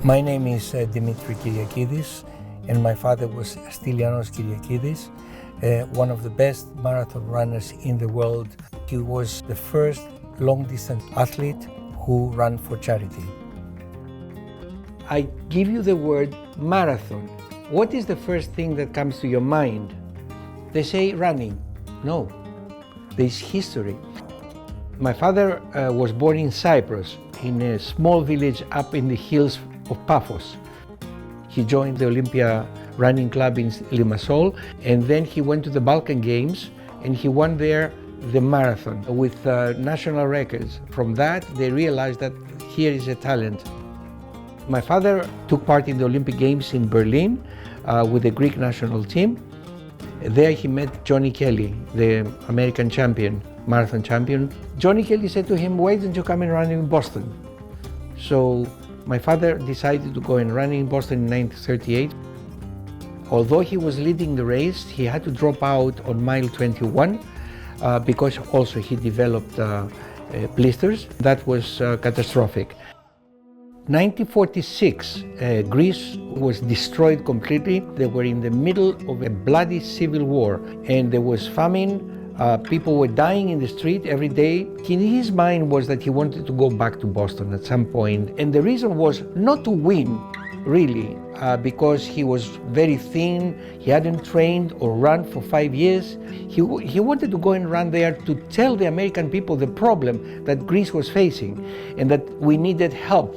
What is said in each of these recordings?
My name is Dimitris Kyriakides, and my father was Stylianos Kyriakides, one of the best marathon runners in the world. He was the first long-distance athlete who ran for charity. I give you the word marathon. What is the first thing that comes to your mind? They say running. No, there's history. My father was born in Cyprus, in a small village up in the hills of Paphos. He joined the Olympia running club in Limassol, and then he went to the Balkan Games and he won there the marathon with national records. From that, they realized that here is a talent. My father took part in the Olympic Games in Berlin with the Greek national team. There he met Johnny Kelly, the American champion, marathon champion. Johnny Kelly said to him, "Why don't you come and run in Boston?" So my father decided to go and run in Boston in 1938. Although he was leading the race, he had to drop out on mile 21 because also he developed blisters. That was catastrophic. 1946, Greece was destroyed completely. They were in the middle of a bloody civil war, and there was famine. People were dying in the street every day. In his mind was that he wanted to go back to Boston at some point. And the reason was not to win, really, because he was very thin. He hadn't trained or run for 5 years. He wanted to go and run there to tell the American people the problem that Greece was facing and that we needed help.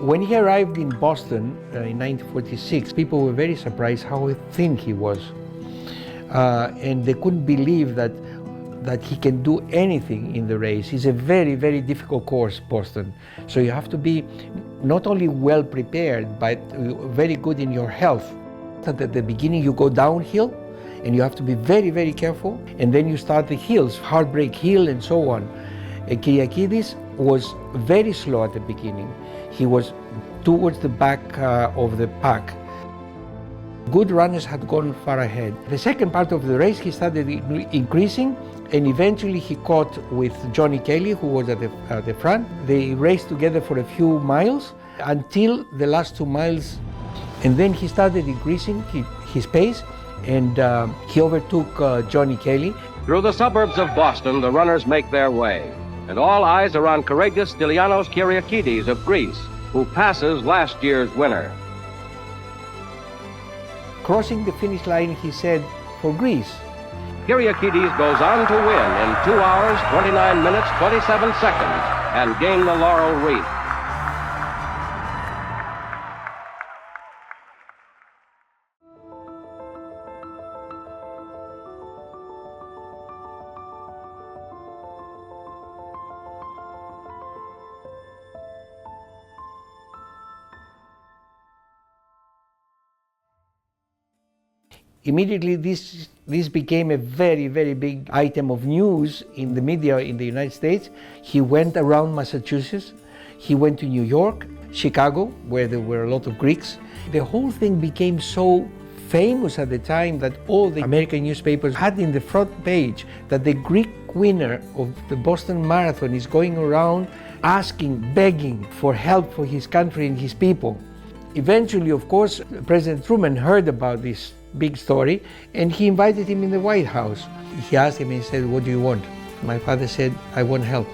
When he arrived in Boston in 1946, people were very surprised how thin he was. And they couldn't believe that he can do anything in the race. It's a very, very difficult course, Boston. So you have to be not only well prepared, but very good in your health. At the beginning you go downhill and you have to be very, very careful. And then you start the hills, Heartbreak Hill and so on. Kyriakides was very slow at the beginning. He was towards the back of the pack. Good runners had gone far ahead. The second part of the race, he started increasing, and eventually he caught with Johnny Kelly, who was at the front. They raced together for a few miles until the last 2 miles, and then he started increasing his pace, and he overtook Johnny Kelly. Through the suburbs of Boston, the runners make their way, and all eyes are on courageous Stylianos Kyriakides of Greece, who passes last year's winner. Crossing the finish line, he said, "For Greece." Kyriakides goes on to win in 2 hours, 29 minutes, 27 seconds and gain the laurel wreath. Immediately, this became a very, very big item of news in the media in the United States. He went around Massachusetts, he went to New York, Chicago, where there were a lot of Greeks. The whole thing became so famous at the time that all the American newspapers had in the front page that the Greek winner of the Boston Marathon is going around asking, begging for help for his country and his people. Eventually, of course, President Truman heard about this big story, and he invited him in the White House. He asked him, he said, "What do you want?" My father said, "I want help."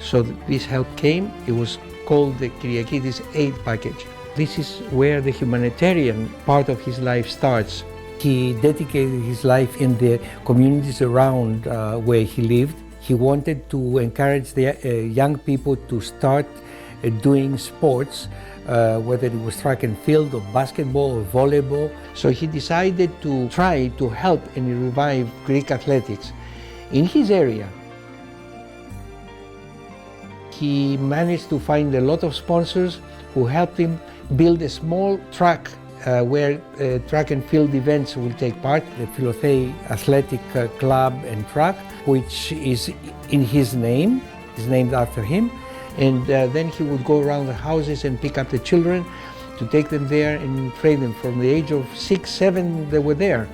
So this help came. It was called the Kyriakides Aid Package. This is where the humanitarian part of his life starts. He dedicated his life in the communities around where he lived. He wanted to encourage the young people to start doing sports, whether it was track and field or basketball or volleyball. So he decided to try to help and revive Greek athletics. In his area, he managed to find a lot of sponsors who helped him build a small track where track and field events will take part. The Philothei Athletic Club and Track, which is in his name, is named after him. And then he would go around the houses and pick up the children to take them there and train them. From the age of 6, 7, they were there.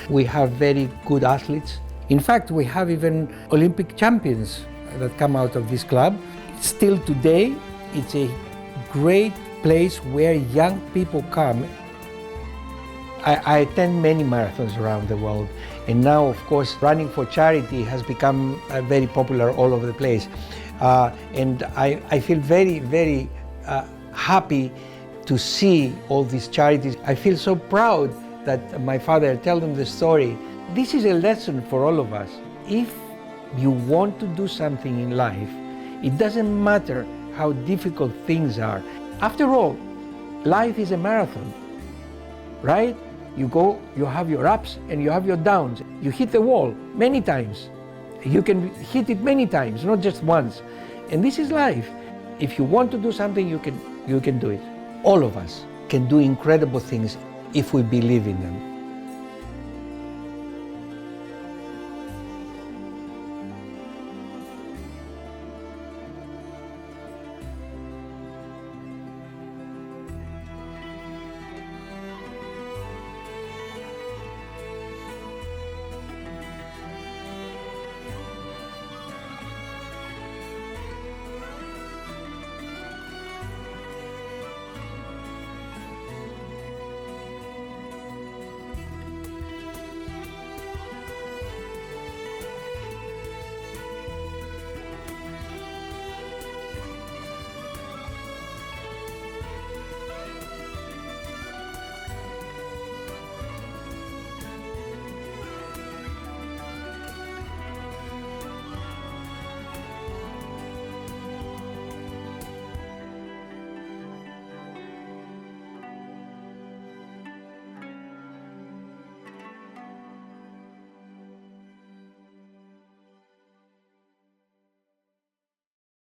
We have very good athletes. In fact, we have even Olympic champions that come out of this club. Still today, it's a great place where young people come. I attend many marathons around the world, and now, of course, running for charity has become very popular all over the place. And I feel very, very happy to see all these charities. I feel so proud that my father tell them the story. This is a lesson for all of us. If you want to do something in life, it doesn't matter how difficult things are. After all, life is a marathon, right? You go, you have your ups and you have your downs. You hit the wall many times. You can hit it many times, not just once. And this is life. If you want to do something, you can do it. All of us can do incredible things if we believe in them.